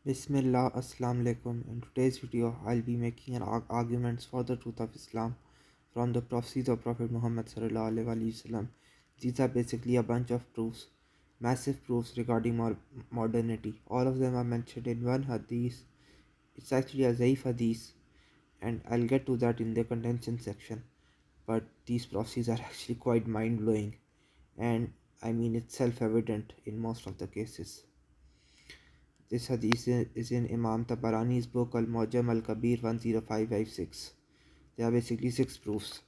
Bismillah, Assalamu alaikum. In today's video, I'll be making an arguments for the truth of Islam from the prophecies of Prophet Muhammad sallallahu alaihi wasallam. These are basically a bunch of proofs, massive proofs regarding modernity. All of them are mentioned in one hadith. It's actually a Zaif hadith, and I'll get to that in the contention section. But these prophecies are actually quite mind blowing, and I mean it's self evident in most of the cases. This hadith is in Imam Tabarani's book Al Mujam Al Kabir 10556. There are basically six proofs.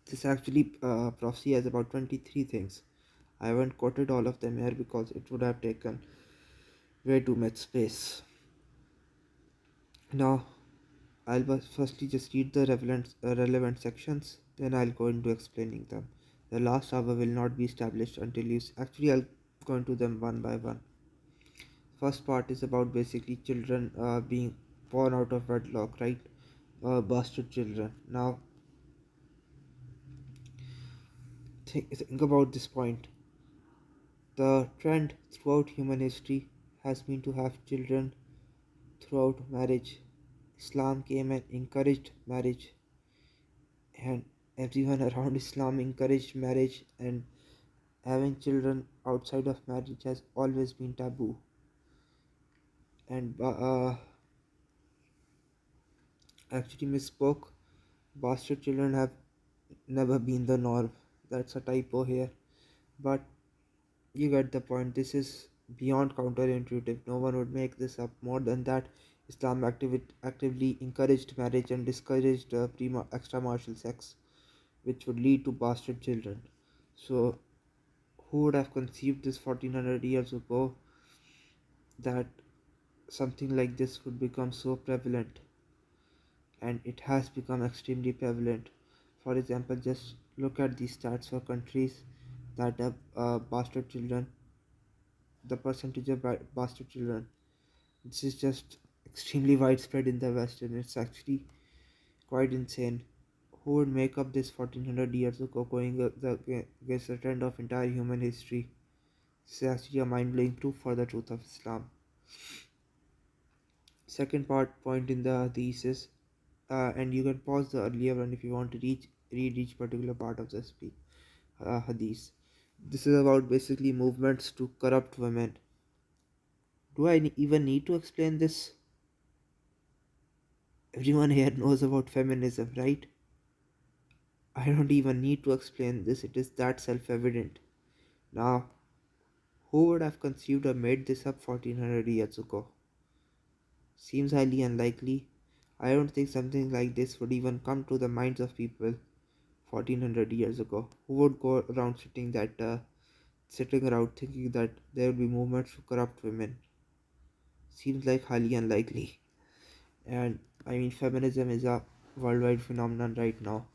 This actually prophecy has about 23 things. I haven't quoted all of them here because it would have taken way too much space. Now, I'll firstly just read the relevant sections, then I'll go into explaining them. The last hour will not be established until actually, I'll go into them one by one. First part is about basically children being born out of wedlock, right? Bastard children. Now, think about this point. The trend throughout human history has been to have children throughout marriage. Islam came and encouraged marriage, and everyone around Islam encouraged marriage, and having children outside of marriage has always been taboo. And actually misspoke. Bastard children have never been the norm. That's a typo here. But you get the point. This is beyond counterintuitive. No one would make this up. More than that, Islam actively encouraged marriage and discouraged extramarital sex, which would lead to bastard children. So, who would have conceived this 1400 years ago that something like this would become so prevalent? And it has become extremely prevalent. For example, just look at the stats for countries that have bastard children, the percentage of bastard children. This is just extremely widespread in the West, and it's actually quite insane. Who would make up this 1400 years ago going against the trend of entire human history? This is actually a mind blowing proof for the truth of Islam. Second point in the thesis, and you can pause the earlier one if you want to read each particular part of the hadith. This is about basically movements to corrupt women. Do I even need to explain this? Everyone here knows about feminism, right? I don't even need to explain this, it is that self evident. Now, who would have conceived or made this up 1400 years ago? Seems highly unlikely. I don't think something like this would even come to the minds of people 1400 years ago. Who would go around sitting around thinking that there will be movements to corrupt women? Seems like highly unlikely. And I mean, feminism is a worldwide phenomenon right now,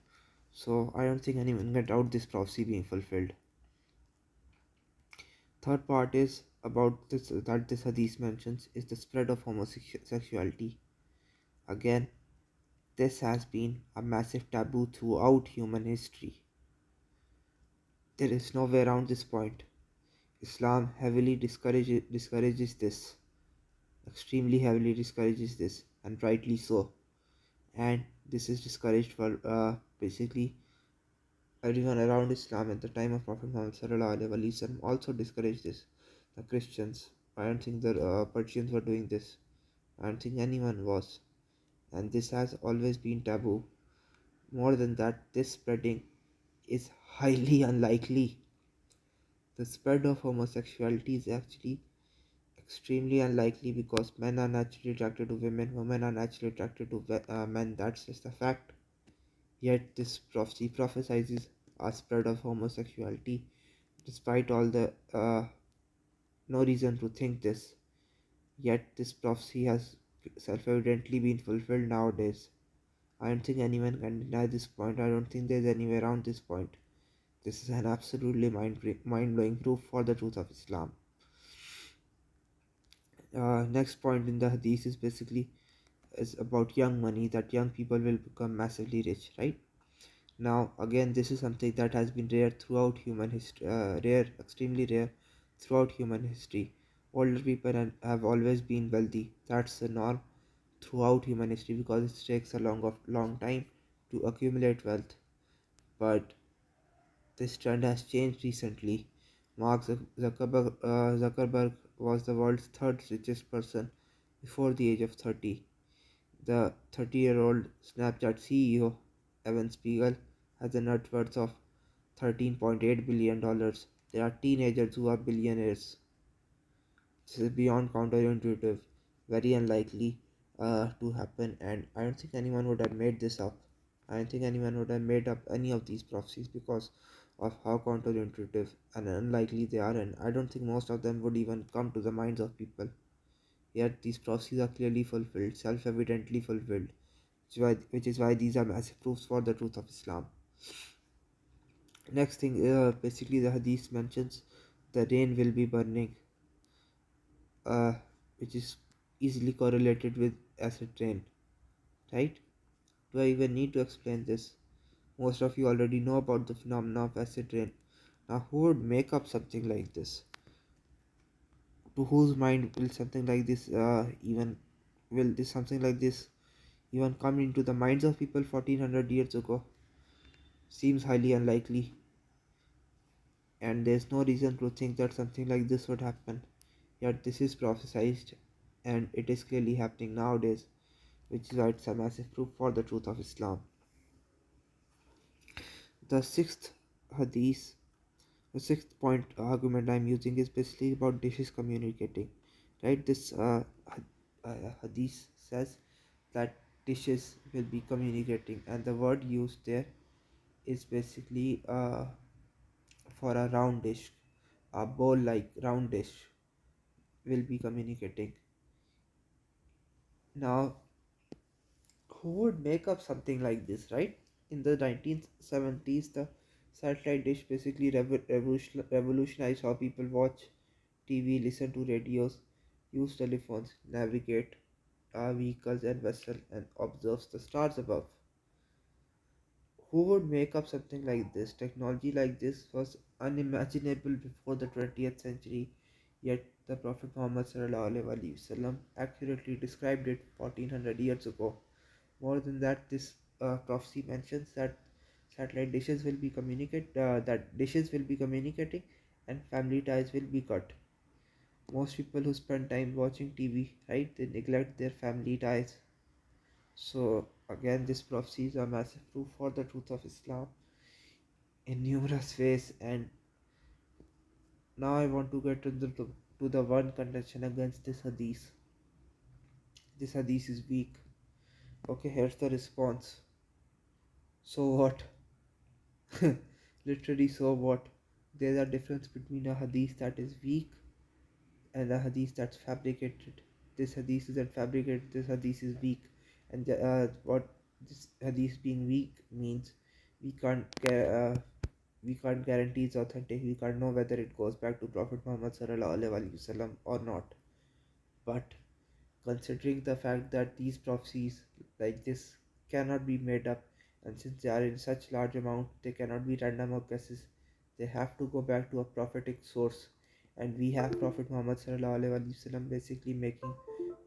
so I don't think anyone can doubt this prophecy being fulfilled. Third part is about this that this hadith mentions is the spread of homosexuality. Again, this has been a massive taboo throughout human history. There is no way around this point. Islam heavily discourages this, extremely heavily discourages this, and rightly so. And this is discouraged for basically everyone around Islam at the time of Prophet Muhammad sallallahu alaihi wasallam also discouraged this. The Christians, I don't think the Persians were doing this. I don't think anyone was, and this has always been taboo. More than that, this spreading is highly unlikely. The spread of homosexuality is actually extremely unlikely because men are naturally attracted to women are naturally attracted to men. That's just a fact. Yet this prophecy prophesizes a spread of homosexuality, despite all the no reason to think this. Yet this prophecy has self-evidently been fulfilled nowadays. I don't think anyone can deny this point. I don't think there's any way around this point. This is an absolutely mind-blowing proof for the truth of Islam. Next point in the hadith is basically is about young money, that young people will become massively rich, right? Now again, this is something that has been rare throughout human history, extremely rare throughout human history. Older people have always been wealthy. That's the norm throughout human history because it takes a long time to accumulate wealth. But this trend has changed recently. Zuckerberg was the world's third richest person before the age of 30. The 30-year-old Snapchat CEO, Evan Spiegel, has a net worth of $13.8 billion. There are teenagers who are billionaires. This is beyond counterintuitive, very unlikely to happen, and I don't think anyone would have made this up. I don't think anyone would have made up any of these prophecies because of how counterintuitive and unlikely they are, and I don't think most of them would even come to the minds of people. Yet these prophecies are clearly fulfilled, self-evidently fulfilled, which is why these are massive proofs for the truth of Islam. Next thing, basically the hadith mentions the rain will be burning, uh, which is easily correlated with acid rain, right? Do I even need to explain this? Most of you already know about the phenomena of acid rain. Now, who would make up something like this? To whose mind will something like this even will this something like this even come into the minds of people 1400 years ago? Seems highly unlikely, and there's no reason to think that something like this would happen. Yet this is prophesied, and it is clearly happening nowadays, which is why it's a massive proof for the truth of Islam. The sixth hadith, the sixth point argument I'm using is basically about dishes communicating. Right? This hadith says that dishes will be communicating, and the word used there is basically for a round dish, a bowl like round dish will be communicating. Now, who would make up something like this, right? In the 1970s, the satellite dish basically revolutionized how people watch TV, listen to radios, use telephones, navigate vehicles and vessels, and observe the stars above. Who would make up something like this? Technology like this was unimaginable before the 20th century, yet the Prophet Muhammad ﷺ accurately described it 1400 years ago. More than that, this prophecy mentions that dishes will be communicating and family ties will be cut. Most people who spend time watching TV, right, they neglect their family ties. So again, this prophecy is a massive proof for the truth of Islam in numerous ways. And now I want to get to the one contention against this hadith. This hadith is weak. Okay, here's the response. So what? Literally, so what? There's a difference between a hadith that is weak and a hadith that's fabricated. This hadith isn't fabricated, this hadith is weak. And what this hadith being weak means, we can't we can't guarantee it's authentic. We can't know whether it goes back to Prophet Muhammad sallallahu alaihi wasallam or not. But considering the fact that these prophecies like this cannot be made up, and since they are in such large amount, they cannot be random or guesses. They have to go back to a prophetic source, and we have Prophet Muhammad sallallahu alaihi wasallam basically making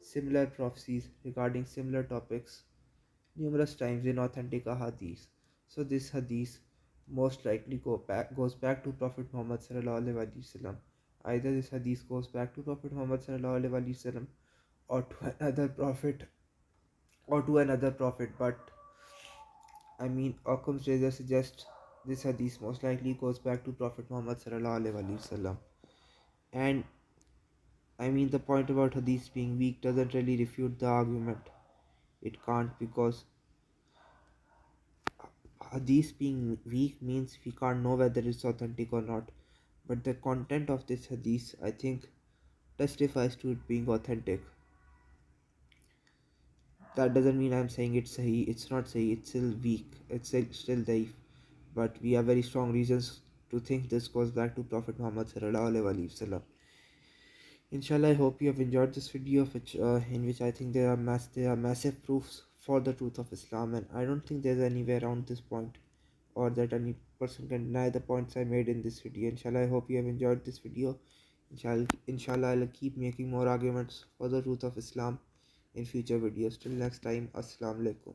similar prophecies regarding similar topics numerous times in authentic hadith. So this hadith most likely goes back to Prophet Muhammad sallallahu alaihi wasallam. Either this hadith goes back to Prophet Muhammad sallallahu alaihi wasallam or to another prophet but I mean Occam's razor suggests this hadith most likely goes back to Prophet Muhammad sallallahu alaihi wasallam. And I mean the point about hadith being weak doesn't really refute the argument. It can't, because hadith being weak means we can't know whether it's authentic or not. But the content of this hadith, I think, testifies to it being authentic. That doesn't mean I'm saying it's Sahih. It's not Sahih. It's still weak. It's still daif. But we have very strong reasons to think this goes back to Prophet Muhammad sallallahu alaihi wasallam. Inshallah, I hope you have enjoyed this video, in which I think there are massive proofs for the truth of Islam, and I don't think there's any way around this point, or that any person can deny the points I made in this video. Inshallah, I hope you have enjoyed this video. Inshallah, I'll keep making more arguments for the truth of Islam in future videos. Till next time, Assalamu alaikum.